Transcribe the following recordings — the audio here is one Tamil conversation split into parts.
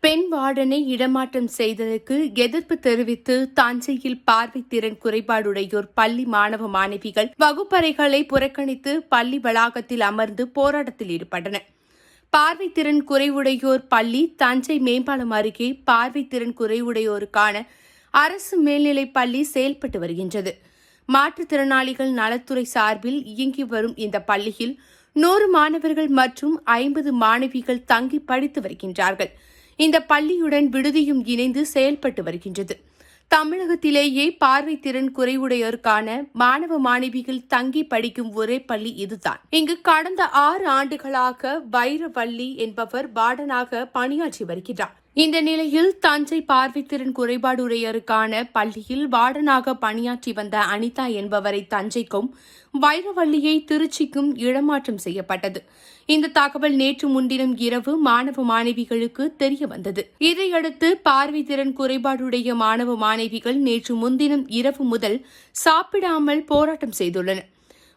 பெண் வார்டனை இடமாற்றம் செய்ததற்கு எதிர்ப்பு தெரிவித்து தஞ்சையில் பார்வைத்திறன் குறைபாடுடையோர் பள்ளி மாணவ மாணவிகள் வகுப்பறைகளை புறக்கணித்து பள்ளி வளாகத்தில் அமர்ந்து போராட்டத்தில் ஈடுபட்டனர். பார்வைத்திறன் குறைவுடையோர் பள்ளி தஞ்சை மேம்பாலம் அருகே பார்வைத்திறன் குறைவுடையோருக்கான அரசு மேல்நிலைப் பள்ளி செயல்பட்டு வருகின்றது. மாற்றுத்திறனாளிகள் நலத்துறை சார்பில் இயங்கி வரும் இந்த பள்ளியில் 100 மாணவர்கள் மற்றும் 50 மாணவிகள் தங்கி படித்து வருகின்றார்கள். இந்த பள்ளியுடன் விடுதியும் இணைந்து செயல்பட்டு வருகின்றது. தமிழகத்திலேயே பார்வைத்திறன் குறைவுடையோருக்கான மாணவ மாணவிகள் தங்கி படிக்கும் ஒரே பள்ளி இதுதான். இங்கு கடந்த 6 ஆண்டுகளாக வைரவள்ளி என்பவர் வார்டனாக பணியாற்றி வருகிறார். இந்த நிலையில் தஞ்சை பார்வைத்திறன் குறைபாடுடையோருக்கான பள்ளியில் வார்டனாக பணியாற்றி வந்த அனிதா என்பவரை தஞ்சைக்கும் வைரவள்ளியை திருச்சிக்கும் இடமாற்றம் செய்யப்பட்டது. இந்த தகவல் நேற்று முன்தினம் இரவு மாணவ மாணவிகளுக்கு தெரிய வந்தது. இதையடுத்து பார்வைத்திறன் குறைபாடுடைய மாணவ மாணவிகள் நேற்று முன்தினம் இரவு முதல் சாப்பிடாமல் போராட்டம் செய்துள்ளனர்.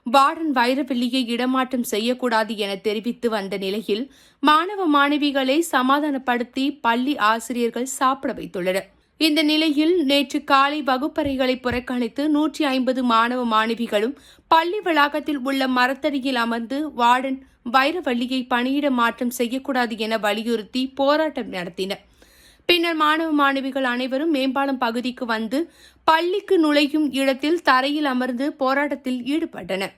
வார்டன் வைரவள்ளியை இடமாற்றம் செய்யக்கூடாது என தெரிவித்து வந்த நிலையில் மாணவ மாணவிகளை சமாதானப்படுத்தி பள்ளி ஆசிரியர்கள் சாப்பிட வைத்துள்ளனர். இந்த நிலையில் நேற்று காலை வகுப்பறைகளை புறக்கணித்து 150 மாணவ மாணவிகளும் பள்ளி வளாகத்தில் உள்ள மரத்தடியில் அமர்ந்து வார்டன் வைரவள்ளியை பணியிட மாற்றம் செய்யக்கூடாது என வலியுறுத்தி போராட்டம் நடத்தினர். பின்னர் மாணவ மாணவிகள் அனைவரும் மேம்பாலம் பகுதிக்கு வந்து பள்ளிக்கு நுழையும் இடத்தில் தரையில் அமர்ந்து போராட்டத்தில் ஈடுபட்டனர்.